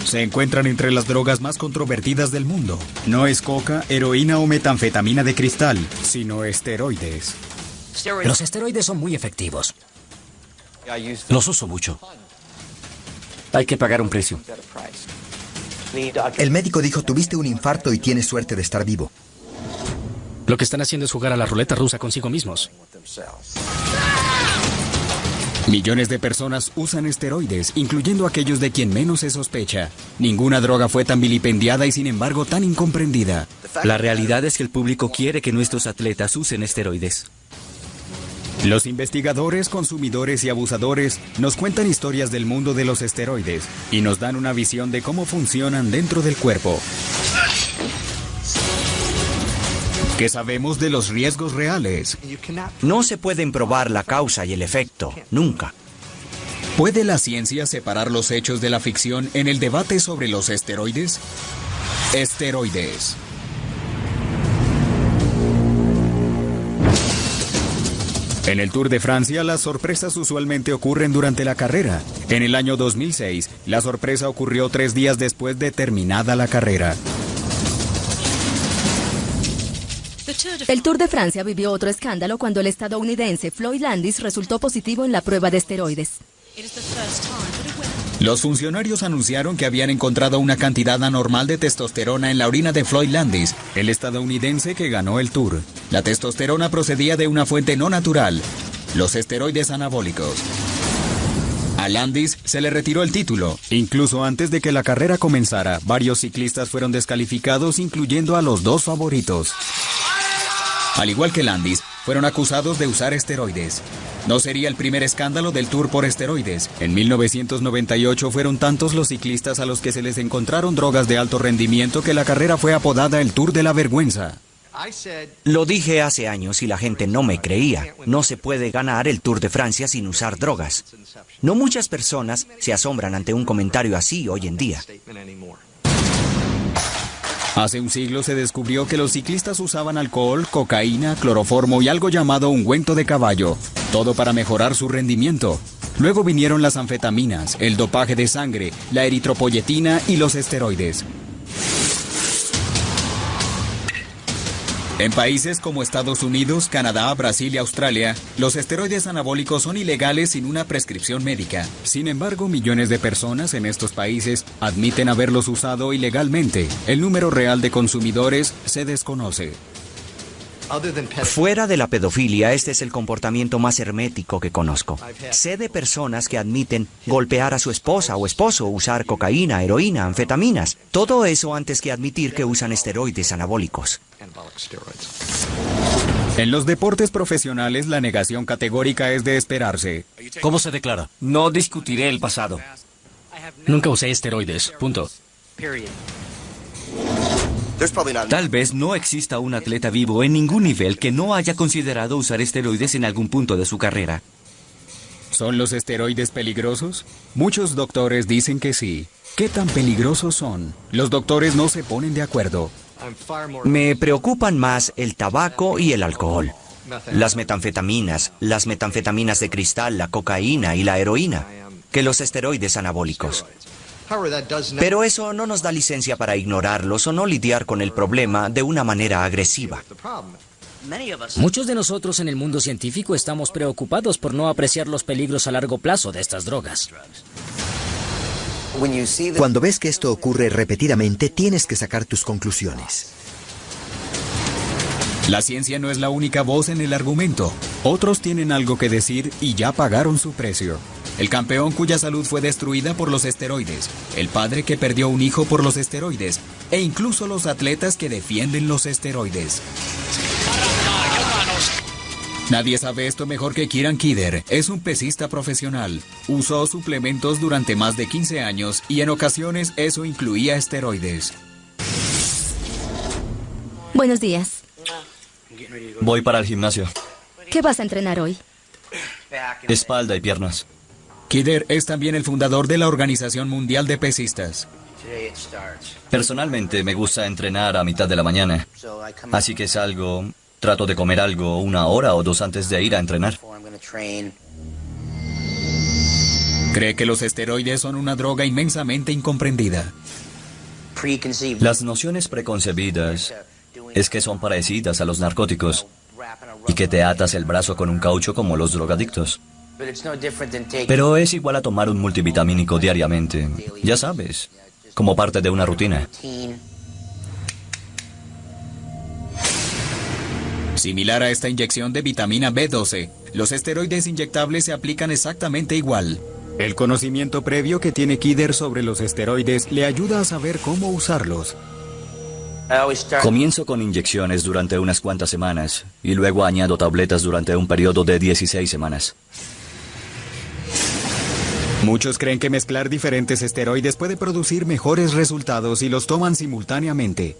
Se encuentran entre las drogas más controvertidas del mundo. No es coca, heroína o metanfetamina de cristal, sino esteroides. Los esteroides son muy efectivos. Los uso mucho. Hay que pagar un precio. El médico dijo, tuviste un infarto y tienes suerte de estar vivo. Lo que están haciendo es jugar a la ruleta rusa consigo mismos. Millones de personas usan esteroides, incluyendo aquellos de quien menos se sospecha. Ninguna droga fue tan vilipendiada y sin embargo tan incomprendida. La realidad es que el público quiere que nuestros atletas usen esteroides. Los investigadores, consumidores y abusadores nos cuentan historias del mundo de los esteroides y nos dan una visión de cómo funcionan dentro del cuerpo. ¿Qué sabemos de los riesgos reales? No se pueden probar la causa y el efecto, nunca. ¿Puede la ciencia separar los hechos de la ficción en el debate sobre los esteroides? Esteroides. En el Tour de Francia, las sorpresas usualmente ocurren durante la carrera. En el año 2006, la sorpresa ocurrió 3 días después de terminada la carrera. El Tour de Francia vivió otro escándalo cuando el estadounidense Floyd Landis resultó positivo en la prueba de esteroides. Los funcionarios anunciaron que habían encontrado una cantidad anormal de testosterona en la orina de Floyd Landis, el estadounidense que ganó el Tour. La testosterona procedía de una fuente no natural, los esteroides anabólicos. A Landis se le retiró el título. Incluso antes de que la carrera comenzara, varios ciclistas fueron descalificados, incluyendo a los 2 favoritos. Al igual que Landis, fueron acusados de usar esteroides. No sería el primer escándalo del Tour por esteroides. En 1998 fueron tantos los ciclistas a los que se les encontraron drogas de alto rendimiento que la carrera fue apodada el Tour de la Vergüenza. Lo dije hace años y la gente no me creía. No se puede ganar el Tour de Francia sin usar drogas. No muchas personas se asombran ante un comentario así hoy en día. Hace un siglo se descubrió que los ciclistas usaban alcohol, cocaína, cloroformo y algo llamado ungüento de caballo, todo para mejorar su rendimiento. Luego vinieron las anfetaminas, el dopaje de sangre, la eritropoyetina y los esteroides. En países como Estados Unidos, Canadá, Brasil y Australia, los esteroides anabólicos son ilegales sin una prescripción médica. Sin embargo, millones de personas en estos países admiten haberlos usado ilegalmente. El número real de consumidores se desconoce. Fuera de la pedofilia, este es el comportamiento más hermético que conozco. Sé de personas que admiten golpear a su esposa o esposo, usar cocaína, heroína, anfetaminas. Todo eso antes que admitir que usan esteroides anabólicos. En los deportes profesionales, la negación categórica es de esperarse. ¿Cómo se declara? No discutiré el pasado. Nunca usé esteroides, punto. Tal vez no exista un atleta vivo en ningún nivel que no haya considerado usar esteroides en algún punto de su carrera. ¿Son los esteroides peligrosos? Muchos doctores dicen que sí. ¿Qué tan peligrosos son? Los doctores no se ponen de acuerdo. Me preocupan más el tabaco y el alcohol. Las metanfetaminas de cristal, la cocaína y la heroína, que los esteroides anabólicos. Pero eso no nos da licencia para ignorarlos o no lidiar con el problema de una manera agresiva. Muchos de nosotros en el mundo científico estamos preocupados por no apreciar los peligros a largo plazo de estas drogas. Cuando ves que esto ocurre repetidamente, tienes que sacar tus conclusiones. La ciencia no es la única voz en el argumento. Otros tienen algo que decir y ya pagaron su precio. El campeón cuya salud fue destruida por los esteroides, el padre que perdió un hijo por los esteroides, e incluso los atletas que defienden los esteroides. Nadie sabe esto mejor que Kieran Kidder. Es un pesista profesional. Usó suplementos durante más de 15 años y en ocasiones eso incluía esteroides. Buenos días. Voy para el gimnasio. ¿Qué vas a entrenar hoy? Espalda y piernas. Kidder es también el fundador de la Organización Mundial de Pesistas. Personalmente me gusta entrenar a mitad de la mañana. Así que salgo, trato de comer algo 1 hora o 2 antes de ir a entrenar. Cree que los esteroides son una droga inmensamente incomprendida. Las nociones preconcebidas es que son parecidas a los narcóticos y que te atas el brazo con un caucho como los drogadictos. Pero es igual a tomar un multivitamínico diariamente, ya sabes, como parte de una rutina. Similar a esta inyección de vitamina B12, los esteroides inyectables se aplican exactamente igual. El conocimiento previo que tiene Kidder sobre los esteroides le ayuda a saber cómo usarlos. Comienzo con inyecciones durante unas cuantas semanas y luego añado tabletas durante un periodo de 16 semanas. Muchos creen que mezclar diferentes esteroides puede producir mejores resultados si los toman simultáneamente.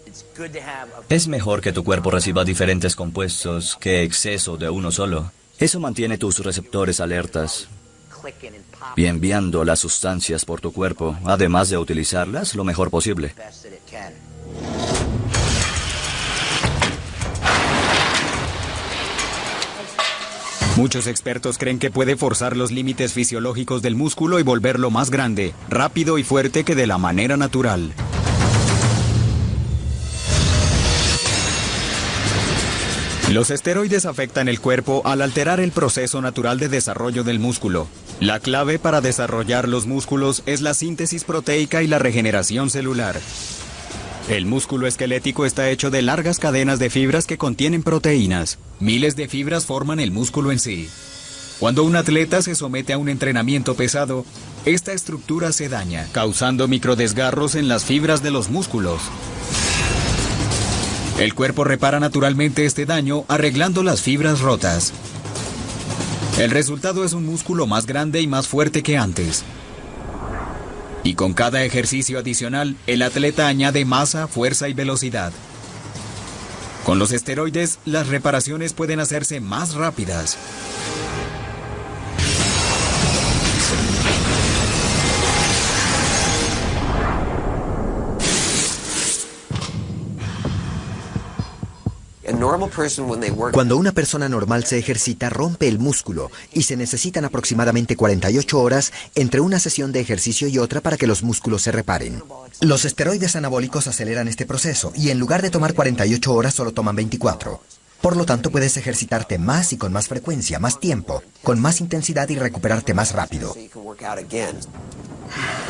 Es mejor que tu cuerpo reciba diferentes compuestos que exceso de uno solo. Eso mantiene tus receptores alertas y enviando las sustancias por tu cuerpo, además de utilizarlas lo mejor posible. Muchos expertos creen que puede forzar los límites fisiológicos del músculo y volverlo más grande, rápido y fuerte que de la manera natural. Los esteroides afectan el cuerpo al alterar el proceso natural de desarrollo del músculo. La clave para desarrollar los músculos es la síntesis proteica y la regeneración celular. El músculo esquelético está hecho de largas cadenas de fibras que contienen proteínas. Miles de fibras forman el músculo en sí. Cuando un atleta se somete a un entrenamiento pesado, esta estructura se daña, causando microdesgarros en las fibras de los músculos. El cuerpo repara naturalmente este daño arreglando las fibras rotas. El resultado es un músculo más grande y más fuerte que antes. Y con cada ejercicio adicional, el atleta añade masa, fuerza y velocidad. Con los esteroides, las reparaciones pueden hacerse más rápidas. Cuando una persona normal se ejercita, rompe el músculo y se necesitan aproximadamente 48 horas entre una sesión de ejercicio y otra para que los músculos se reparen. Los esteroides anabólicos aceleran este proceso y en lugar de tomar 48 horas solo toman 24. Por lo tanto, puedes ejercitarte más y con más frecuencia, más tiempo, con más intensidad y recuperarte más rápido.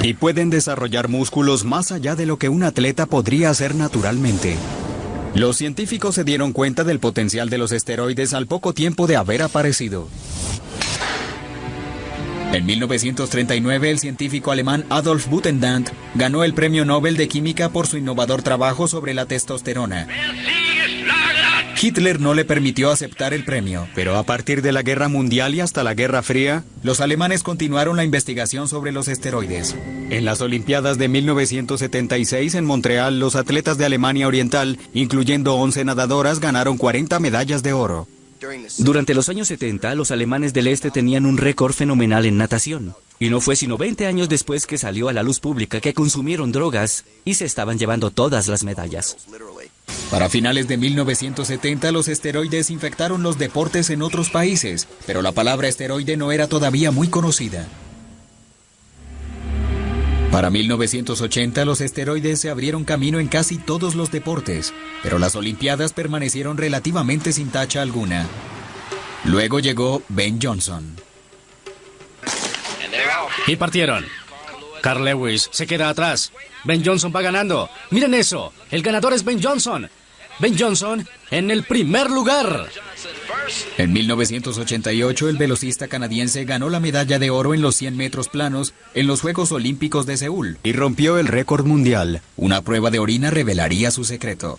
Y pueden desarrollar músculos más allá de lo que un atleta podría hacer naturalmente. Los científicos se dieron cuenta del potencial de los esteroides al poco tiempo de haber aparecido. En 1939, el científico alemán Adolf Butenandt ganó el Premio Nobel de Química por su innovador trabajo sobre la testosterona. Hitler no le permitió aceptar el premio, pero a partir de la Guerra Mundial y hasta la Guerra Fría, los alemanes continuaron la investigación sobre los esteroides. En las Olimpiadas de 1976 en Montreal, los atletas de Alemania Oriental, incluyendo 11 nadadoras, ganaron 40 medallas de oro. Durante los años 70, los alemanes del este tenían un récord fenomenal en natación. Y no fue sino 20 años después que salió a la luz pública que consumieron drogas y se estaban llevando todas las medallas. Para finales de 1970, los esteroides infectaron los deportes en otros países, pero la palabra esteroide no era todavía muy conocida. Para 1980, los esteroides se abrieron camino en casi todos los deportes, pero las Olimpiadas permanecieron relativamente sin tacha alguna. Luego llegó Ben Johnson. Y partieron. Carl Lewis se queda atrás. Ben Johnson va ganando. Miren eso. El ganador es Ben Johnson. Ben Johnson en el primer lugar. En 1988, el velocista canadiense ganó la medalla de oro en los 100 metros planos en los Juegos Olímpicos de Seúl y rompió el récord mundial. Una prueba de orina revelaría su secreto.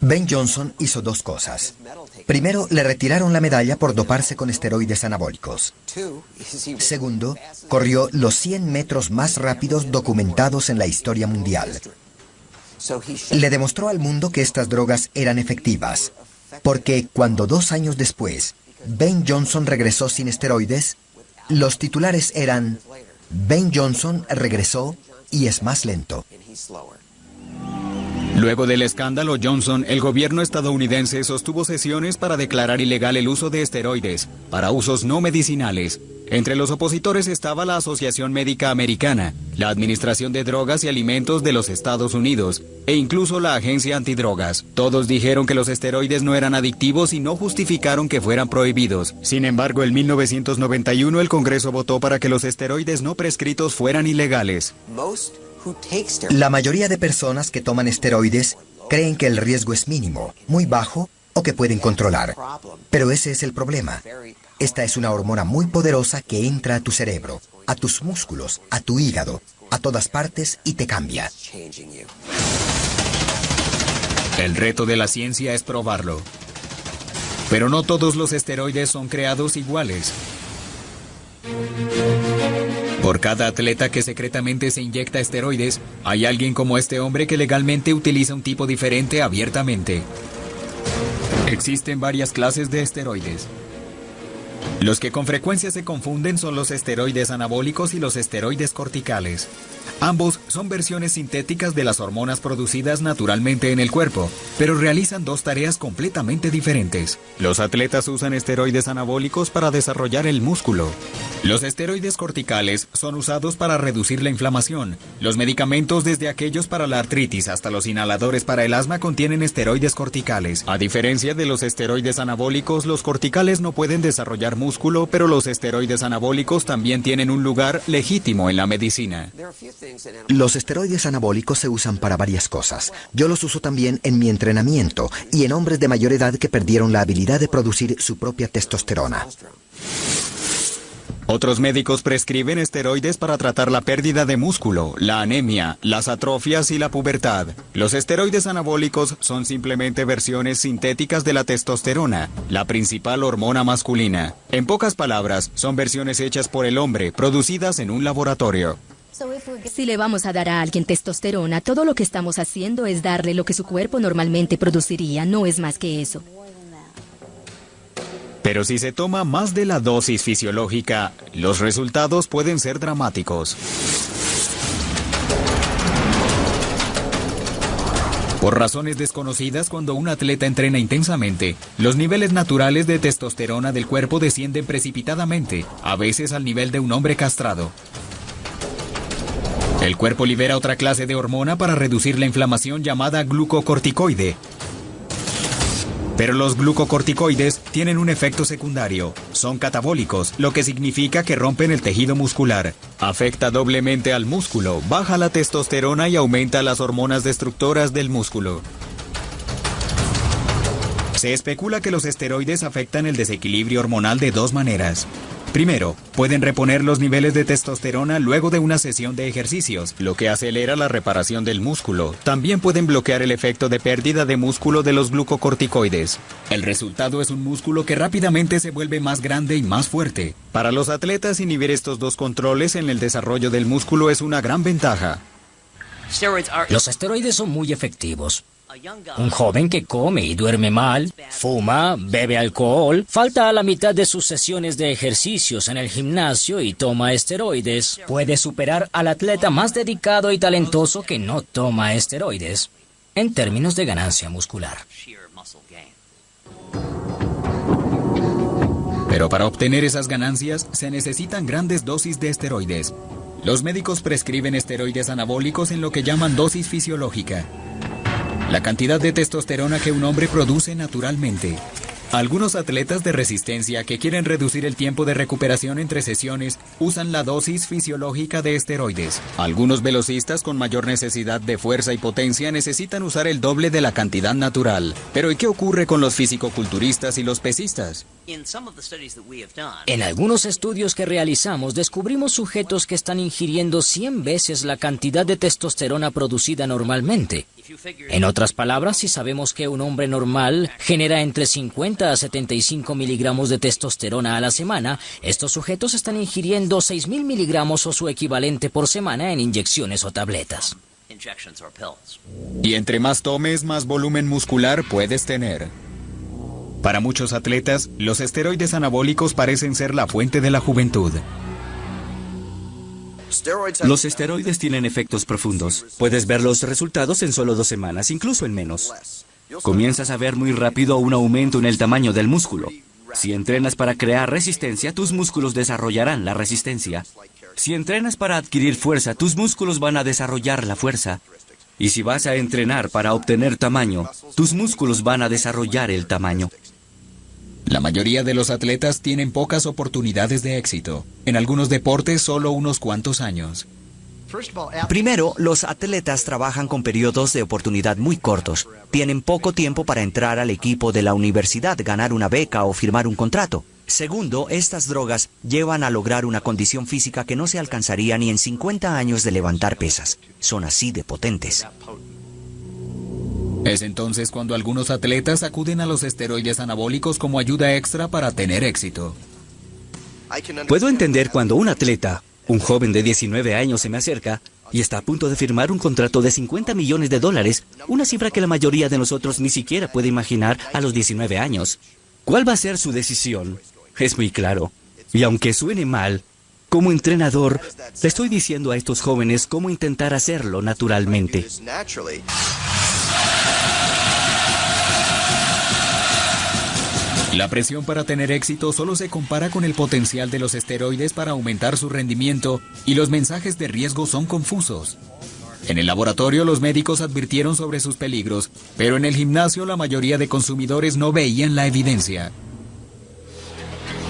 Ben Johnson hizo dos cosas. Primero, le retiraron la medalla por doparse con esteroides anabólicos. Segundo, corrió los 100 metros más rápidos documentados en la historia mundial. Le demostró al mundo que estas drogas eran efectivas, porque cuando 2 años después Ben Johnson regresó sin esteroides, los titulares eran: Ben Johnson regresó y es más lento. Luego del escándalo Johnson, el gobierno estadounidense sostuvo sesiones para declarar ilegal el uso de esteroides para usos no medicinales. Entre los opositores estaba la Asociación Médica Americana, la Administración de Drogas y Alimentos de los Estados Unidos, e incluso la Agencia Antidrogas. Todos dijeron que los esteroides no eran adictivos y no justificaron que fueran prohibidos. Sin embargo, en 1991 el Congreso votó para que los esteroides no prescritos fueran ilegales. La mayoría de personas que toman esteroides creen que el riesgo es mínimo, muy bajo o que pueden controlar. Pero ese es el problema. Esta es una hormona muy poderosa que entra a tu cerebro, a tus músculos, a tu hígado, a todas partes y te cambia. El reto de la ciencia es probarlo. Pero no todos los esteroides son creados iguales. Por cada atleta que secretamente se inyecta esteroides, hay alguien como este hombre que legalmente utiliza un tipo diferente abiertamente. Existen varias clases de esteroides. Los que con frecuencia se confunden son los esteroides anabólicos y los esteroides corticales. Ambos son versiones sintéticas de las hormonas producidas naturalmente en el cuerpo, pero realizan dos tareas completamente diferentes. Los atletas usan esteroides anabólicos para desarrollar el músculo. Los esteroides corticales son usados para reducir la inflamación. Los medicamentos, desde aquellos para la artritis hasta los inhaladores para el asma, contienen esteroides corticales. A diferencia de los esteroides anabólicos, los corticales no pueden desarrollar músculo, pero los esteroides anabólicos también tienen un lugar legítimo en la medicina. Los esteroides anabólicos se usan para varias cosas. Yo los uso también en mi entrenamiento y en hombres de mayor edad que perdieron la habilidad de producir su propia testosterona. Otros médicos prescriben esteroides para tratar la pérdida de músculo, la anemia, las atrofias y la pubertad. Los esteroides anabólicos son simplemente versiones sintéticas de la testosterona, la principal hormona masculina. En pocas palabras, son versiones hechas por el hombre, producidas en un laboratorio. Si le vamos a dar a alguien testosterona, todo lo que estamos haciendo es darle lo que su cuerpo normalmente produciría, no es más que eso. Pero si se toma más de la dosis fisiológica, los resultados pueden ser dramáticos. Por razones desconocidas, cuando un atleta entrena intensamente, los niveles naturales de testosterona del cuerpo descienden precipitadamente, a veces al nivel de un hombre castrado. El cuerpo libera otra clase de hormona para reducir la inflamación llamada glucocorticoide. Pero los glucocorticoides tienen un efecto secundario. Son catabólicos, lo que significa que rompen el tejido muscular. Afecta doblemente al músculo, baja la testosterona y aumenta las hormonas destructoras del músculo. Se especula que los esteroides afectan el desequilibrio hormonal de dos maneras. Primero, pueden reponer los niveles de testosterona luego de una sesión de ejercicios, lo que acelera la reparación del músculo. También pueden bloquear el efecto de pérdida de músculo de los glucocorticoides. El resultado es un músculo que rápidamente se vuelve más grande y más fuerte. Para los atletas, inhibir estos dos controles en el desarrollo del músculo es una gran ventaja. Los esteroides son muy efectivos. Un joven que come y duerme mal, fuma, bebe alcohol, falta a la mitad de sus sesiones de ejercicios en el gimnasio y toma esteroides, puede superar al atleta más dedicado y talentoso que no toma esteroides, en términos de ganancia muscular. Pero para obtener esas ganancias se necesitan grandes dosis de esteroides. Los médicos prescriben esteroides anabólicos en lo que llaman dosis fisiológica. La cantidad de testosterona que un hombre produce naturalmente. Algunos atletas de resistencia que quieren reducir el tiempo de recuperación entre sesiones usan la dosis fisiológica de esteroides. Algunos velocistas con mayor necesidad de fuerza y potencia necesitan usar el doble de la cantidad natural. Pero ¿y qué ocurre con los fisicoculturistas y los pesistas? En algunos estudios que realizamos descubrimos sujetos que están ingiriendo 100 veces la cantidad de testosterona producida normalmente. En otras palabras, si sabemos que un hombre normal genera entre 50 a 75 miligramos de testosterona a la semana, estos sujetos están ingiriendo 6.000 miligramos o su equivalente por semana en inyecciones o tabletas. Y entre más tomes, más volumen muscular puedes tener. Para muchos atletas, los esteroides anabólicos parecen ser la fuente de la juventud. Los esteroides tienen efectos profundos. Puedes ver los resultados en solo 2 semanas, incluso en menos. Comienzas a ver muy rápido un aumento en el tamaño del músculo. Si entrenas para crear resistencia, tus músculos desarrollarán la resistencia. Si entrenas para adquirir fuerza, tus músculos van a desarrollar la fuerza. Y si vas a entrenar para obtener tamaño, tus músculos van a desarrollar el tamaño. La mayoría de los atletas tienen pocas oportunidades de éxito. En algunos deportes, solo unos cuantos años. Primero, los atletas trabajan con periodos de oportunidad muy cortos. Tienen poco tiempo para entrar al equipo de la universidad, ganar una beca o firmar un contrato. Segundo, estas drogas llevan a lograr una condición física que no se alcanzaría ni en 50 años de levantar pesas. Son así de potentes. Es entonces cuando algunos atletas acuden a los esteroides anabólicos como ayuda extra para tener éxito. Puedo entender cuando un atleta, un joven de 19 años, se me acerca y está a punto de firmar un contrato de $50 millones, una cifra que la mayoría de nosotros ni siquiera puede imaginar a los 19 años. ¿Cuál va a ser su decisión? Es muy claro. Y aunque suene mal, como entrenador, le estoy diciendo a estos jóvenes cómo intentar hacerlo naturalmente. La presión para tener éxito solo se compara con el potencial de los esteroides para aumentar su rendimiento y los mensajes de riesgo son confusos. En el laboratorio los médicos advirtieron sobre sus peligros, pero en el gimnasio la mayoría de consumidores no veían la evidencia.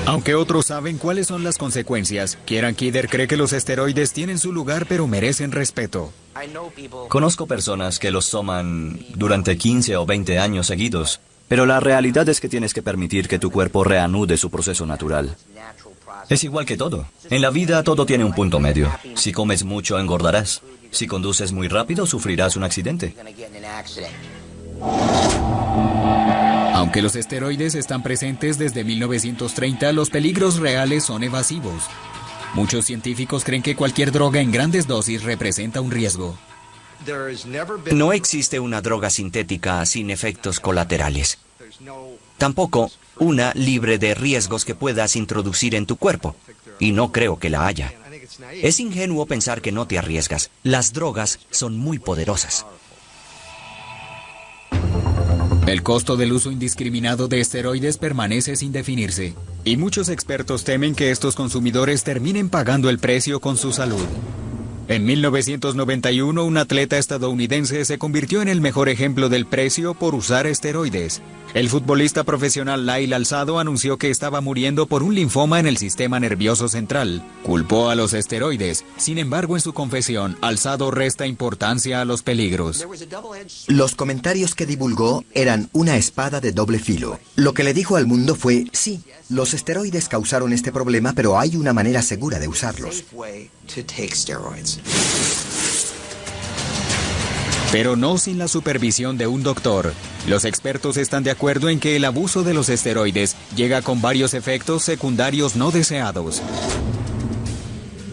Aunque otros saben cuáles son las consecuencias, Kieran Kidder cree que los esteroides tienen su lugar pero merecen respeto. Conozco personas que los toman durante 15 o 20 años seguidos, pero la realidad es que tienes que permitir que tu cuerpo reanude su proceso natural. Es igual que todo. En la vida todo tiene un punto medio. Si comes mucho, engordarás. Si conduces muy rápido, sufrirás un accidente. Aunque los esteroides están presentes desde 1930, los peligros reales son evasivos. Muchos científicos creen que cualquier droga en grandes dosis representa un riesgo. No existe una droga sintética sin efectos colaterales. Tampoco una libre de riesgos que puedas introducir en tu cuerpo. Y no creo que la haya. Es ingenuo pensar que no te arriesgas. Las drogas son muy poderosas. El costo del uso indiscriminado de esteroides permanece sin definirse. Y muchos expertos temen que estos consumidores terminen pagando el precio con su salud. En 1991, un atleta estadounidense se convirtió en el mejor ejemplo del precio por usar esteroides. El futbolista profesional Lyle Alzado anunció que estaba muriendo por un linfoma en el sistema nervioso central. Culpó a los esteroides. Sin embargo, en su confesión, Alzado resta importancia a los peligros. Los comentarios que divulgó eran una espada de doble filo. Lo que le dijo al mundo fue, sí, los esteroides causaron este problema, pero hay una manera segura de usarlos. Pero no sin la supervisión de un doctor. Los expertos están de acuerdo en que el abuso de los esteroides llega con varios efectos secundarios no deseados.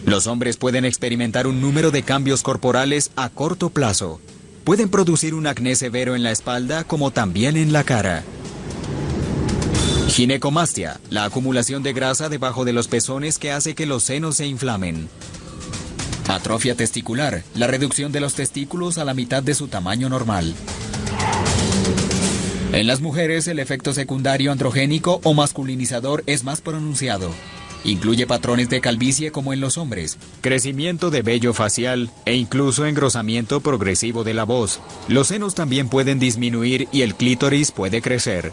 Los hombres pueden experimentar un número de cambios corporales a corto plazo. Pueden producir un acné severo en la espalda como también en la cara. Ginecomastia, la acumulación de grasa debajo de los pezones que hace que los senos se inflamen. Atrofia testicular, la reducción de los testículos a la mitad de su tamaño normal. En las mujeres, el efecto secundario androgénico o masculinizador es más pronunciado. Incluye patrones de calvicie como en los hombres, crecimiento de vello facial e incluso engrosamiento progresivo de la voz. Los senos también pueden disminuir y el clítoris puede crecer.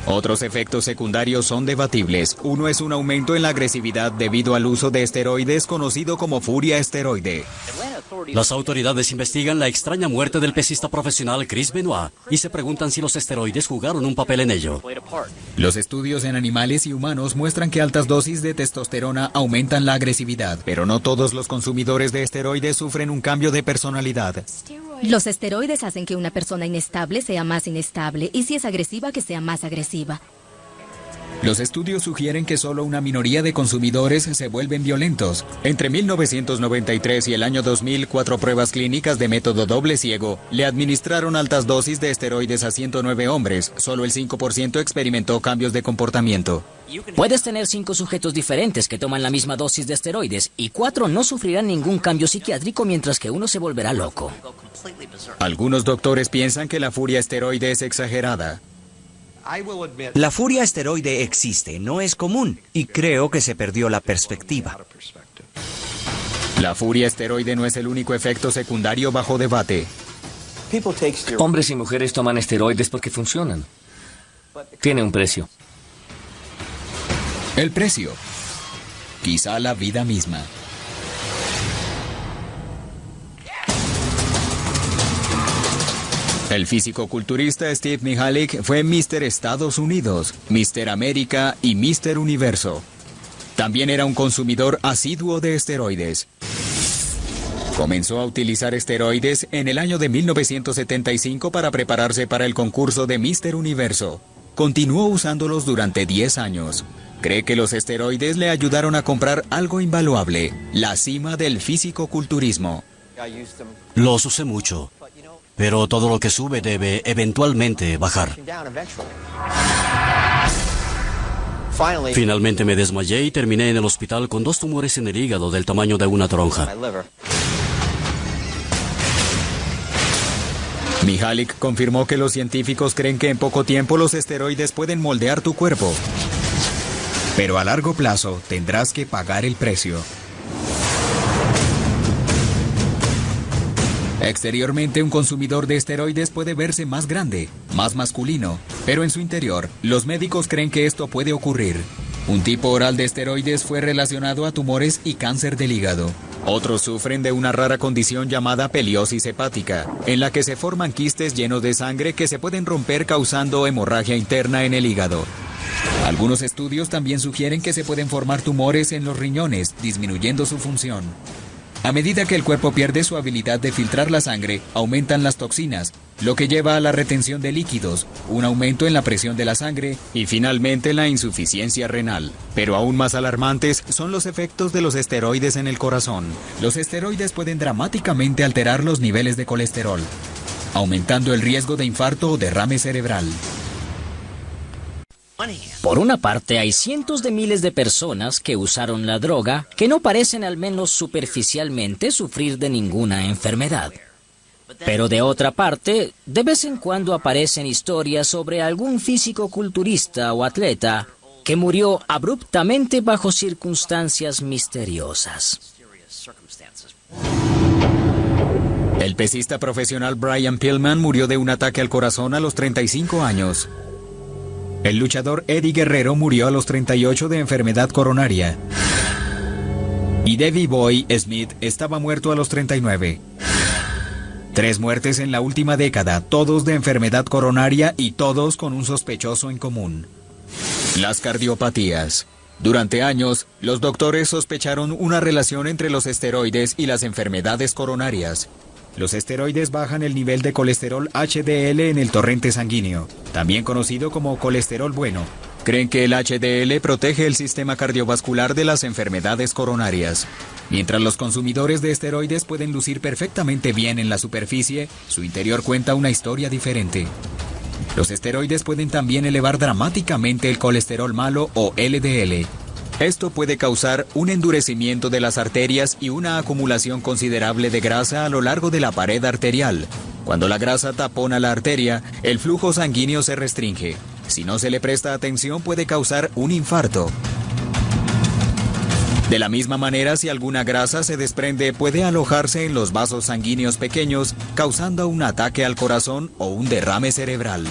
Otros efectos secundarios son debatibles. Uno es un aumento en la agresividad debido al uso de esteroides conocido como furia esteroide. Las autoridades investigan la extraña muerte del pesista profesional Chris Benoit y se preguntan si los esteroides jugaron un papel en ello. Los estudios en animales y humanos muestran que altas dosis de testosterona aumentan la agresividad, pero no todos los consumidores de esteroides sufren un cambio de personalidad. Los esteroides hacen que una persona inestable sea más inestable y si es agresiva que sea más agresiva. Los estudios sugieren que solo una minoría de consumidores se vuelven violentos. Entre 1993 y el año 2000, 4 pruebas clínicas de método doble ciego le administraron altas dosis de esteroides a 109 hombres. Solo el 5% experimentó cambios de comportamiento. Puedes tener 5 sujetos diferentes que toman la misma dosis de esteroides y 4 no sufrirán ningún cambio psiquiátrico mientras que uno se volverá loco. Algunos doctores piensan que la furia esteroide es exagerada. La furia esteroide existe, no es común, y creo que se perdió la perspectiva. La furia esteroide no es el único efecto secundario bajo debate. Hombres y mujeres toman esteroides porque funcionan. Tiene un precio. El precio. Quizá la vida misma. El físico-culturista Steve Mihalik fue Mr. Estados Unidos, Mr. América y Mr. Universo. También era un consumidor asiduo de esteroides. Comenzó a utilizar esteroides en el año de 1975 para prepararse para el concurso de Mr. Universo. Continuó usándolos durante 10 años. Cree que los esteroides le ayudaron a comprar algo invaluable, la cima del físico-culturismo. Los usé mucho, pero todo lo que sube debe eventualmente bajar. Finalmente me desmayé y terminé en el hospital con 2 tumores en el hígado del tamaño de una toronja. Mihalik confirmó que los científicos creen que en poco tiempo los esteroides pueden moldear tu cuerpo. Pero a largo plazo tendrás que pagar el precio. Exteriormente, un consumidor de esteroides puede verse más grande, más masculino, pero en su interior, los médicos creen que esto puede ocurrir. Un tipo oral de esteroides fue relacionado a tumores y cáncer del hígado. Otros sufren de una rara condición llamada peliosis hepática, en la que se forman quistes llenos de sangre que se pueden romper causando hemorragia interna en el hígado. Algunos estudios también sugieren que se pueden formar tumores en los riñones, disminuyendo su función. A medida que el cuerpo pierde su habilidad de filtrar la sangre, aumentan las toxinas, lo que lleva a la retención de líquidos, un aumento en la presión de la sangre y finalmente la insuficiencia renal. Pero aún más alarmantes son los efectos de los esteroides en el corazón. Los esteroides pueden dramáticamente alterar los niveles de colesterol, aumentando el riesgo de infarto o derrame cerebral. Por una parte, hay cientos de miles de personas que usaron la droga que no parecen, al menos superficialmente, sufrir de ninguna enfermedad. Pero de otra parte, de vez en cuando aparecen historias sobre algún físico-culturista o atleta que murió abruptamente bajo circunstancias misteriosas. El pesista profesional Brian Pillman murió de un ataque al corazón a los 35 años. El luchador Eddie Guerrero murió a los 38 de enfermedad coronaria. Y Davey Boy Smith estaba muerto a los 39. 3 muertes en la última década, todos de enfermedad coronaria y todos con un sospechoso en común: las cardiopatías. Durante años, los doctores sospecharon una relación entre los esteroides y las enfermedades coronarias. Los esteroides bajan el nivel de colesterol HDL en el torrente sanguíneo, también conocido como colesterol bueno. Creen que el HDL protege el sistema cardiovascular de las enfermedades coronarias. Mientras los consumidores de esteroides pueden lucir perfectamente bien en la superficie, su interior cuenta una historia diferente. Los esteroides pueden también elevar dramáticamente el colesterol malo o LDL. Esto puede causar un endurecimiento de las arterias y una acumulación considerable de grasa a lo largo de la pared arterial. Cuando la grasa tapona la arteria, el flujo sanguíneo se restringe. Si no se le presta atención, puede causar un infarto. De la misma manera, si alguna grasa se desprende, puede alojarse en los vasos sanguíneos pequeños, causando un ataque al corazón o un derrame cerebral.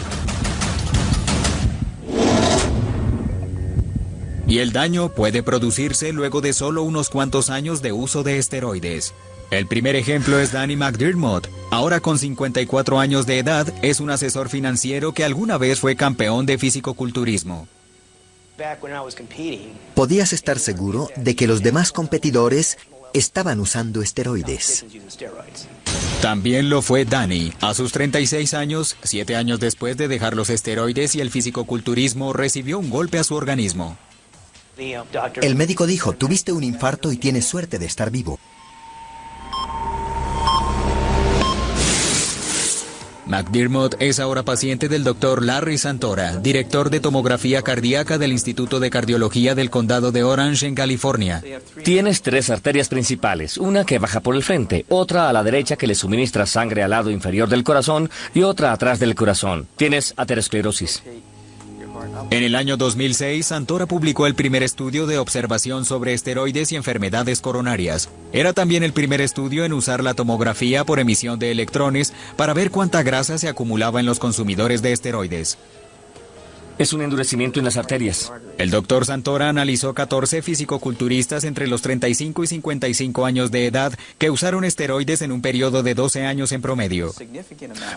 Y el daño puede producirse luego de solo unos cuantos años de uso de esteroides. El primer ejemplo es Danny McDermott. Ahora con 54 años de edad, es un asesor financiero que alguna vez fue campeón de fisicoculturismo. Podías estar seguro de que los demás competidores estaban usando esteroides. También lo fue Danny. A sus 36 años, 7 años después de dejar los esteroides y el fisicoculturismo, recibió un golpe a su organismo. El médico dijo, tuviste un infarto y tienes suerte de estar vivo. McDermott es ahora paciente del Dr. Larry Santora, director de tomografía cardíaca del Instituto de Cardiología del Condado de Orange en California. Tienes 3 arterias principales, una que baja por el frente, otra a la derecha que le suministra sangre al lado inferior del corazón y otra atrás del corazón. Tienes aterosclerosis. En el año 2006, Santora publicó el primer estudio de observación sobre esteroides y enfermedades coronarias. Era también el primer estudio en usar la tomografía por emisión de electrones para ver cuánta grasa se acumulaba en los consumidores de esteroides. Es un endurecimiento en las arterias. El doctor Santora analizó 14 fisicoculturistas entre los 35 y 55 años de edad que usaron esteroides en un periodo de 12 años en promedio.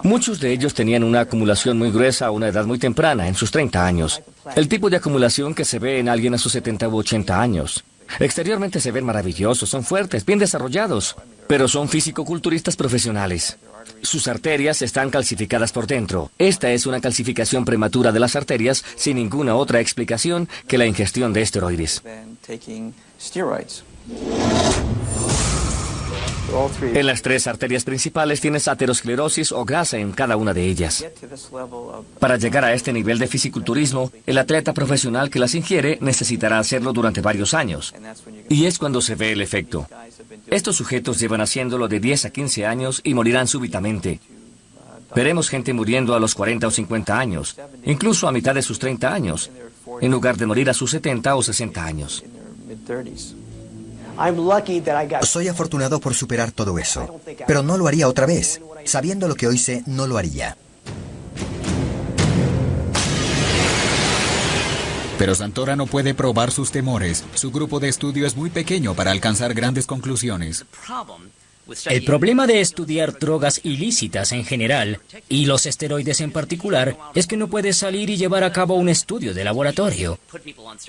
Muchos de ellos tenían una acumulación muy gruesa a una edad muy temprana, en sus 30 años. El tipo de acumulación que se ve en alguien a sus 70 u 80 años. Exteriormente se ven maravillosos, son fuertes, bien desarrollados, pero son fisicoculturistas profesionales. Sus arterias están calcificadas por dentro. Esta es una calcificación prematura de las arterias sin ninguna otra explicación que la ingestión de esteroides. En las 3 arterias principales tienes aterosclerosis o grasa en cada una de ellas. Para llegar a este nivel de fisiculturismo, el atleta profesional que las ingiere necesitará hacerlo durante varios años. Y es cuando se ve el efecto. Estos sujetos llevan haciéndolo de 10 a 15 años y morirán súbitamente. Veremos gente muriendo a los 40 o 50 años, incluso a mitad de sus 30 años, en lugar de morir a sus 70 o 60 años. Soy afortunado por superar todo eso, pero no lo haría otra vez. Sabiendo lo que hoy sé, no lo haría. Pero Santora no puede probar sus temores. Su grupo de estudio es muy pequeño para alcanzar grandes conclusiones. El problema de estudiar drogas ilícitas en general, y los esteroides en particular, es que no puedes salir y llevar a cabo un estudio de laboratorio.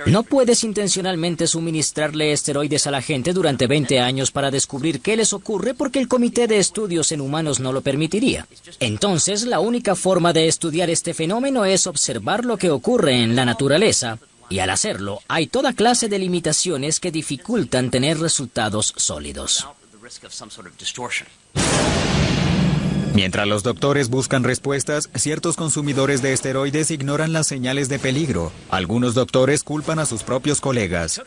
No puedes intencionalmente suministrarle esteroides a la gente durante 20 años para descubrir qué les ocurre porque el Comité de Estudios en Humanos no lo permitiría. Entonces, la única forma de estudiar este fenómeno es observar lo que ocurre en la naturaleza. Y al hacerlo, hay toda clase de limitaciones que dificultan tener resultados sólidos. Mientras los doctores buscan respuestas, ciertos consumidores de esteroides ignoran las señales de peligro. Algunos doctores culpan a sus propios colegas.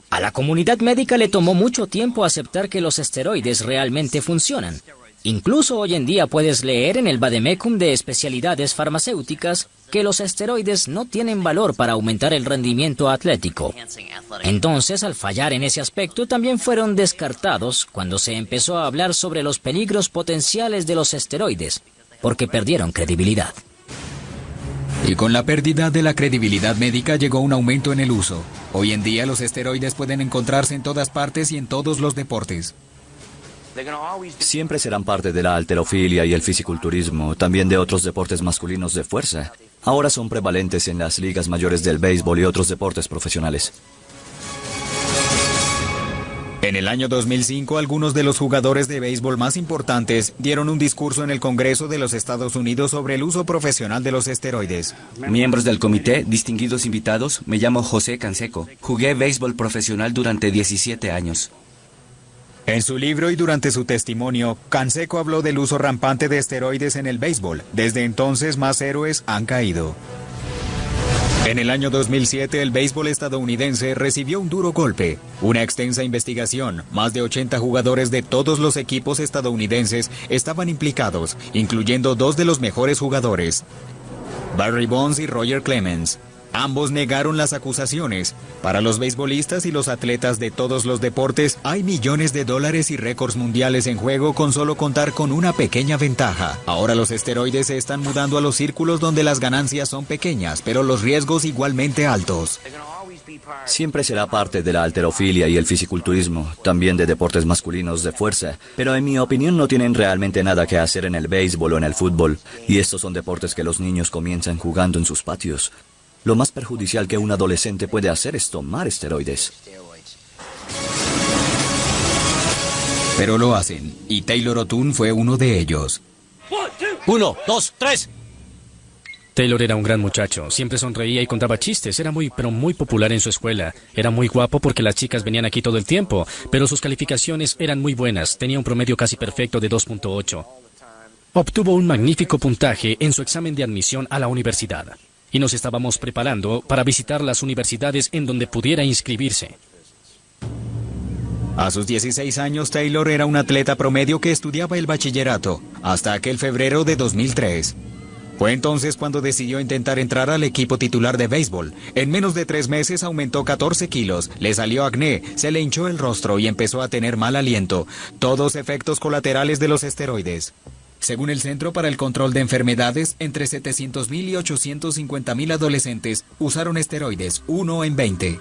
A la comunidad médica le tomó mucho tiempo aceptar que los esteroides realmente funcionan. Incluso hoy en día puedes leer en el Vademecum de especialidades farmacéuticas que los esteroides no tienen valor para aumentar el rendimiento atlético. Entonces, al fallar en ese aspecto, también fueron descartados cuando se empezó a hablar sobre los peligros potenciales de los esteroides, porque perdieron credibilidad. Y con la pérdida de la credibilidad médica llegó un aumento en el uso. Hoy en día los esteroides pueden encontrarse en todas partes y en todos los deportes. Siempre serán parte de la halterofilia y el fisiculturismo, también de otros deportes masculinos de fuerza. Ahora son prevalentes en las ligas mayores del béisbol y otros deportes profesionales. En el año 2005, algunos de los jugadores de béisbol más importantes dieron un discurso en el Congreso de los Estados Unidos sobre el uso profesional de los esteroides. Miembros del comité, distinguidos invitados, me llamo José Canseco. Jugué béisbol profesional durante 17 años. En su libro y durante su testimonio, Canseco habló del uso rampante de esteroides en el béisbol. Desde entonces, más héroes han caído. En el año 2007, el béisbol estadounidense recibió un duro golpe. Una extensa investigación, más de 80 jugadores de todos los equipos estadounidenses estaban implicados, incluyendo 2 de los mejores jugadores, Barry Bonds y Roger Clemens. Ambos negaron las acusaciones. Para los beisbolistas y los atletas de todos los deportes, hay millones de dólares y récords mundiales en juego con solo contar con una pequeña ventaja. Ahora los esteroides se están mudando a los círculos donde las ganancias son pequeñas, pero los riesgos igualmente altos. Siempre será parte de la halterofilia y el fisiculturismo, también de deportes masculinos de fuerza, pero en mi opinión no tienen realmente nada que hacer en el béisbol o en el fútbol, y estos son deportes que los niños comienzan jugando en sus patios. Lo más perjudicial que un adolescente puede hacer es tomar esteroides. Pero lo hacen, y Taylor O'Toole fue uno de ellos. 1, 2, 3. Taylor era un gran muchacho, siempre sonreía y contaba chistes, era muy popular en su escuela. Era muy guapo porque las chicas venían aquí todo el tiempo, pero sus calificaciones eran muy buenas, tenía un promedio casi perfecto de 2.8. Obtuvo un magnífico puntaje en su examen de admisión a la universidad, y nos estábamos preparando para visitar las universidades en donde pudiera inscribirse. A sus 16 años, Taylor era un atleta promedio que estudiaba el bachillerato, hasta aquel febrero de 2003. Fue entonces cuando decidió intentar entrar al equipo titular de béisbol. En menos de 3 meses aumentó 14 kilos, le salió acné, se le hinchó el rostro y empezó a tener mal aliento, todos efectos colaterales de los esteroides. Según el Centro para el Control de Enfermedades, entre 700,000 y 850,000 adolescentes usaron esteroides, 1 en 20.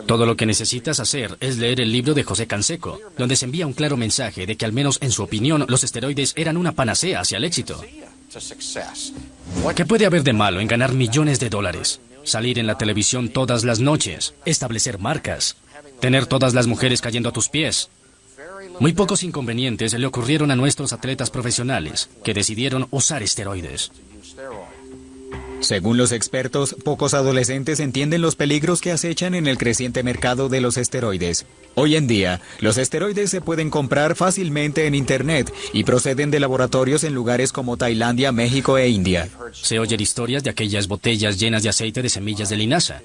Todo lo que necesitas hacer es leer el libro de José Canseco, donde se envía un claro mensaje de que al menos en su opinión los esteroides eran una panacea hacia el éxito. ¿Qué puede haber de malo en ganar millones de dólares? Salir en la televisión todas las noches, establecer marcas, tener todas las mujeres cayendo a tus pies. Muy pocos inconvenientes le ocurrieron a nuestros atletas profesionales que decidieron usar esteroides. Según los expertos, pocos adolescentes entienden los peligros que acechan en el creciente mercado de los esteroides. Hoy en día, los esteroides se pueden comprar fácilmente en Internet y proceden de laboratorios en lugares como Tailandia, México e India. Se oyen historias de aquellas botellas llenas de aceite de semillas de linaza,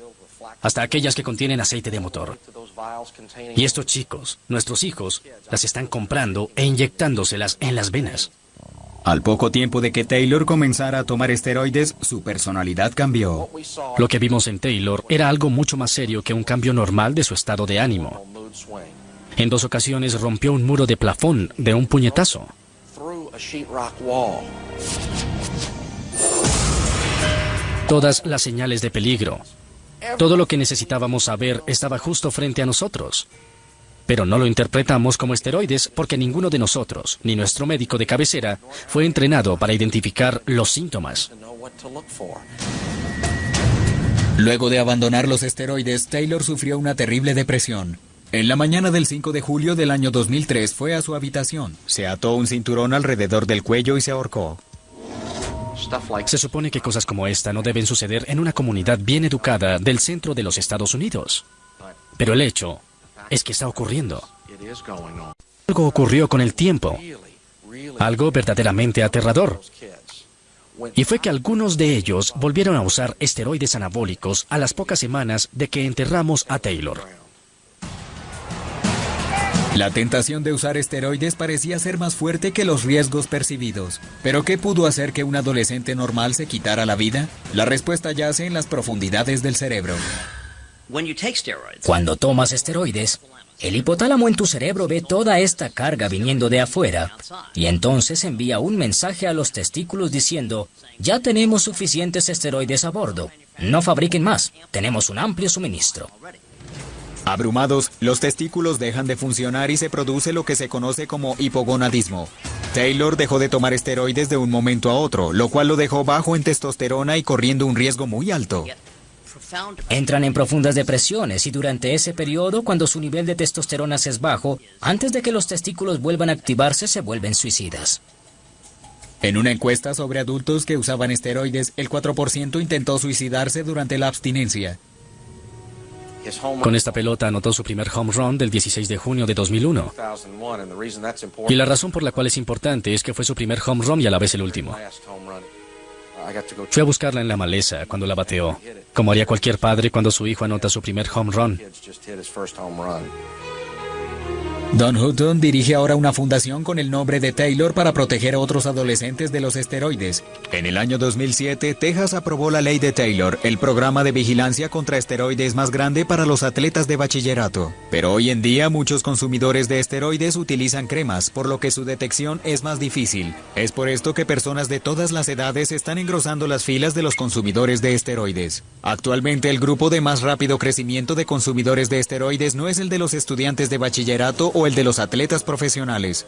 hasta aquellas que contienen aceite de motor. Y estos chicos, nuestros hijos, las están comprando e inyectándoselas en las venas. Al poco tiempo de que Taylor comenzara a tomar esteroides, su personalidad cambió. Lo que vimos en Taylor era algo mucho más serio que un cambio normal de su estado de ánimo. En 2 ocasiones rompió un muro de plafón de un puñetazo. Todas las señales de peligro, todo lo que necesitábamos saber estaba justo frente a nosotros. Pero no lo interpretamos como esteroides porque ninguno de nosotros, ni nuestro médico de cabecera, fue entrenado para identificar los síntomas. Luego de abandonar los esteroides, Taylor sufrió una terrible depresión. En la mañana del 5 de julio del año 2003 fue a su habitación, se ató un cinturón alrededor del cuello y se ahorcó. Se supone que cosas como esta no deben suceder en una comunidad bien educada del centro de los Estados Unidos. Pero el hecho es que está ocurriendo. Algo ocurrió con el tiempo, algo verdaderamente aterrador. Y fue que algunos de ellos volvieron a usar esteroides anabólicos a las pocas semanas de que enterramos a Taylor. La tentación de usar esteroides parecía ser más fuerte que los riesgos percibidos. ¿Pero qué pudo hacer que un adolescente normal se quitara la vida? La respuesta yace en las profundidades del cerebro. Cuando tomas esteroides, el hipotálamo en tu cerebro ve toda esta carga viniendo de afuera y entonces envía un mensaje a los testículos diciendo: ya tenemos suficientes esteroides a bordo, no fabriquen más, tenemos un amplio suministro. Abrumados, los testículos dejan de funcionar y se produce lo que se conoce como hipogonadismo. Taylor dejó de tomar esteroides de un momento a otro, lo cual lo dejó bajo en testosterona y corriendo un riesgo muy alto. Entran en profundas depresiones y durante ese periodo, cuando su nivel de testosterona es bajo, antes de que los testículos vuelvan a activarse, se vuelven suicidas. En una encuesta sobre adultos que usaban esteroides, el 4% intentó suicidarse durante la abstinencia. Con esta pelota anotó su primer home run del 16 de junio de 2001. Y la razón por la cual es importante es que fue su primer home run y a la vez el último. Fui a buscarla en la maleza cuando la bateó, como haría cualquier padre cuando su hijo anota su primer home run. Don Hutton dirige ahora una fundación con el nombre de Taylor para proteger a otros adolescentes de los esteroides. En el año 2007, Texas aprobó la ley de Taylor, el programa de vigilancia contra esteroides más grande para los atletas de bachillerato. Pero hoy en día muchos consumidores de esteroides utilizan cremas, por lo que su detección es más difícil. Es por esto que personas de todas las edades están engrosando las filas de los consumidores de esteroides. Actualmente el grupo de más rápido crecimiento de consumidores de esteroides no es el de los estudiantes de bachillerato o el de los atletas profesionales.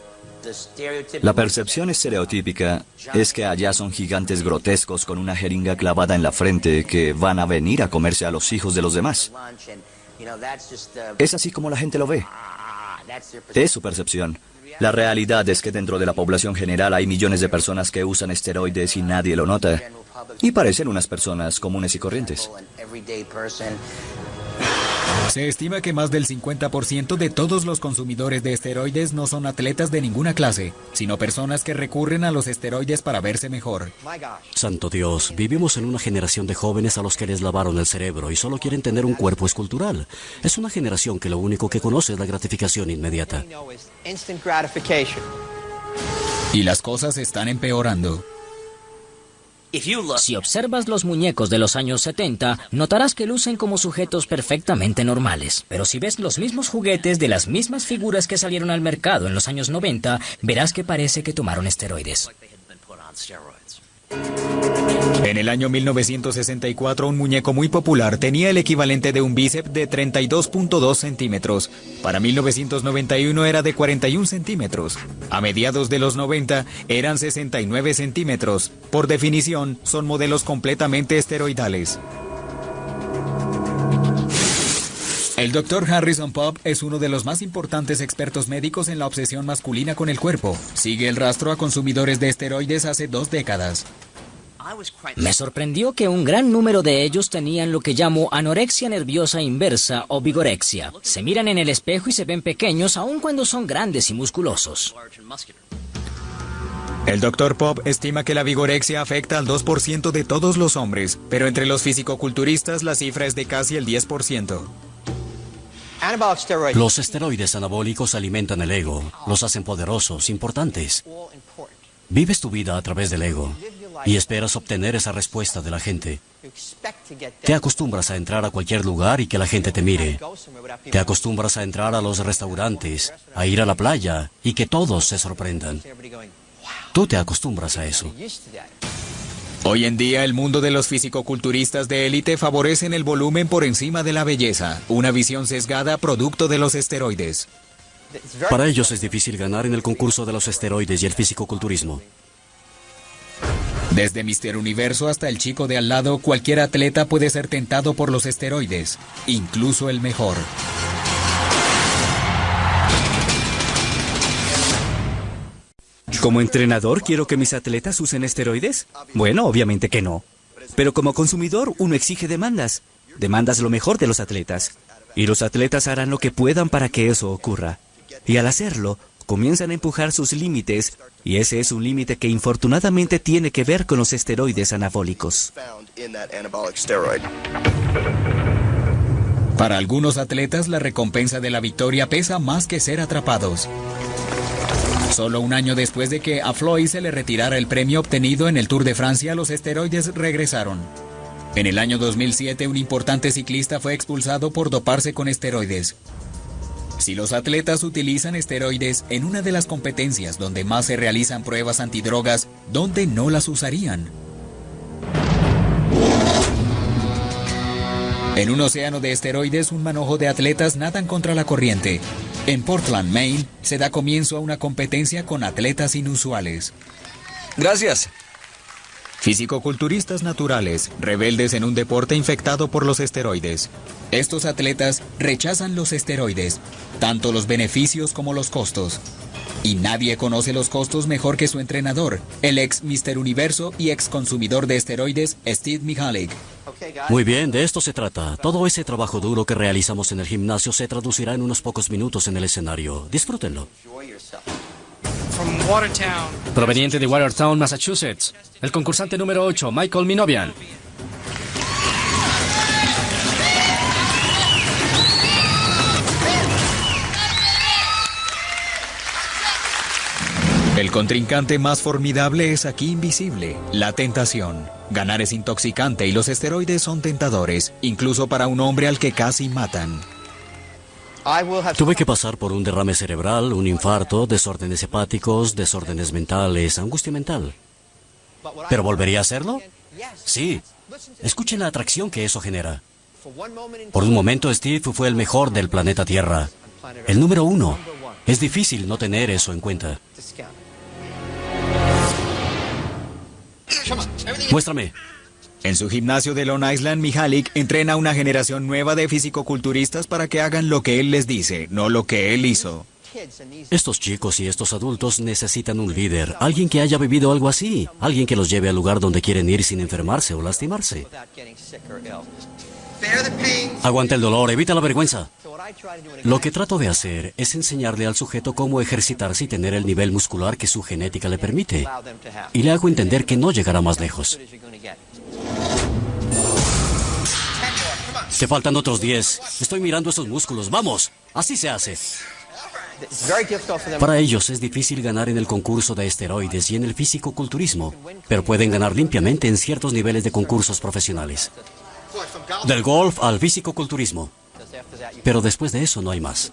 La percepción estereotípica es que allá son gigantes grotescos con una jeringa clavada en la frente que van a venir a comerse a los hijos de los demás. Es así como la gente lo ve. Es su percepción. La realidad es que dentro de la población general hay millones de personas que usan esteroides y nadie lo nota. Y parecen unas personas comunes y corrientes. Se estima que más del 50% de todos los consumidores de esteroides no son atletas de ninguna clase, sino personas que recurren a los esteroides para verse mejor. Santo Dios, vivimos en una generación de jóvenes a los que les lavaron el cerebro y solo quieren tener un cuerpo escultural. Es una generación que lo único que conoce es la gratificación inmediata. Y las cosas están empeorando. Si observas los muñecos de los años 70, notarás que lucen como sujetos perfectamente normales. Pero si ves los mismos juguetes de las mismas figuras que salieron al mercado en los años 90, verás que parece que tomaron esteroides. En el año 1964, un muñeco muy popular tenía el equivalente de un bíceps de 32.2 centímetros. Para 1991 era de 41 centímetros. A mediados de los 90 eran 69 centímetros. Por definición, son modelos completamente esteroidales. El Dr. Harrison Pope es uno de los más importantes expertos médicos en la obsesión masculina con el cuerpo. Sigue el rastro a consumidores de esteroides hace 2 décadas. Me sorprendió que un gran número de ellos tenían lo que llamo anorexia nerviosa inversa o vigorexia. Se miran en el espejo y se ven pequeños aun cuando son grandes y musculosos. El Dr. Pope estima que la vigorexia afecta al 2% de todos los hombres, pero entre los fisicoculturistas la cifra es de casi el 10%. Los esteroides anabólicos alimentan el ego, los hacen poderosos, importantes. Vives tu vida a través del ego y esperas obtener esa respuesta de la gente. Te acostumbras a entrar a cualquier lugar y que la gente te mire. Te acostumbras a entrar a los restaurantes, a ir a la playa y que todos se sorprendan. Tú te acostumbras a eso. Hoy en día el mundo de los fisicoculturistas de élite favorecen el volumen por encima de la belleza, una visión sesgada producto de los esteroides. Para ellos es difícil ganar en el concurso de los esteroides y el fisicoculturismo. Desde Mr. Universo hasta el chico de al lado, cualquier atleta puede ser tentado por los esteroides, incluso el mejor. ¿Como entrenador quiero que mis atletas usen esteroides? Bueno, obviamente que no. Pero como consumidor uno exige demandas. Demandas lo mejor de los atletas. Y los atletas harán lo que puedan para que eso ocurra. Y al hacerlo, comienzan a empujar sus límites, y ese es un límite que infortunadamente tiene que ver con los esteroides anabólicos. Para algunos atletas, la recompensa de la victoria pesa más que ser atrapados. Solo un año después de que a Floyd se le retirara el premio obtenido en el Tour de Francia, los esteroides regresaron. En el año 2007, un importante ciclista fue expulsado por doparse con esteroides. Si los atletas utilizan esteroides en una de las competencias donde más se realizan pruebas antidrogas, ¿dónde no las usarían? En un océano de esteroides, un manojo de atletas nadan contra la corriente. En Portland, Maine, se da comienzo a una competencia con atletas inusuales. Gracias. Fisicoculturistas naturales, rebeldes en un deporte infectado por los esteroides. Estos atletas rechazan los esteroides, tanto los beneficios como los costos. Y nadie conoce los costos mejor que su entrenador, el ex Mr. Universo y ex consumidor de esteroides, Steve Mihalik. Muy bien, de esto se trata. Todo ese trabajo duro que realizamos en el gimnasio se traducirá en unos pocos minutos en el escenario. Disfrútenlo. Proveniente de Watertown, Massachusetts, el concursante número 8, Michael Minovian. El contrincante más formidable es aquí invisible, la tentación. Ganar es intoxicante y los esteroides son tentadores, incluso para un hombre al que casi matan. Tuve que pasar por un derrame cerebral, un infarto, desórdenes hepáticos, desórdenes mentales, angustia mental. ¿Pero volvería a hacerlo? Sí. Escuchen la atracción que eso genera. Por un momento Steve fue el mejor del planeta Tierra. El número 1. Es difícil no tener eso en cuenta. Muéstrame. En su gimnasio de Long Island, Mihalik entrena a una generación nueva de fisicoculturistas para que hagan lo que él les dice, no lo que él hizo. Estos chicos y estos adultos necesitan un líder, alguien que haya vivido algo así, alguien que los lleve al lugar donde quieren ir sin enfermarse o lastimarse. Aguanta el dolor, evita la vergüenza. Lo que trato de hacer es enseñarle al sujeto cómo ejercitarse y tener el nivel muscular que su genética le permite. Y le hago entender que no llegará más lejos. Te faltan otros 10. Estoy mirando esos músculos. ¡Vamos! Así se hace. Para ellos es difícil ganar en el concurso de esteroides y en el fisicoculturismo, pero pueden ganar limpiamente en ciertos niveles de concursos profesionales. Del golf al fisicoculturismo. Pero después de eso no hay más.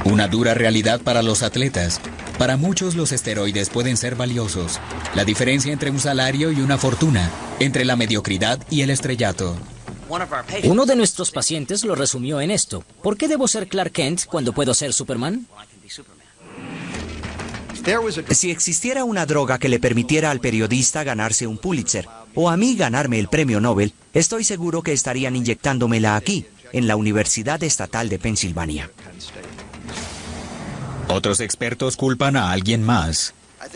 Una dura realidad para los atletas. Para muchos los esteroides pueden ser valiosos. La diferencia entre un salario y una fortuna, entre la mediocridad y el estrellato. Uno de nuestros pacientes lo resumió en esto. ¿Por qué debo ser Clark Kent cuando puedo ser Superman? Si existiera una droga que le permitiera al periodista ganarse un Pulitzer, o a mí ganarme el premio Nobel, estoy seguro que estarían inyectándomela aquí, en la Universidad Estatal de Pensilvania. Otros expertos culpan a alguien más.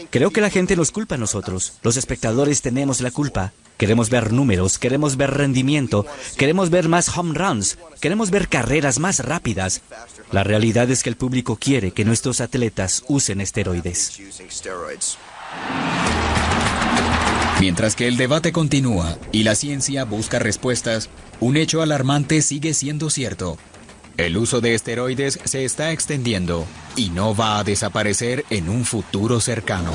Creo que la gente nos culpa a nosotros. Los espectadores tenemos la culpa. Queremos ver números, queremos ver rendimiento, queremos ver más home runs, queremos ver carreras más rápidas. La realidad es que el público quiere que nuestros atletas usen esteroides. Mientras que el debate continúa y la ciencia busca respuestas, un hecho alarmante sigue siendo cierto. El uso de esteroides se está extendiendo y no va a desaparecer en un futuro cercano.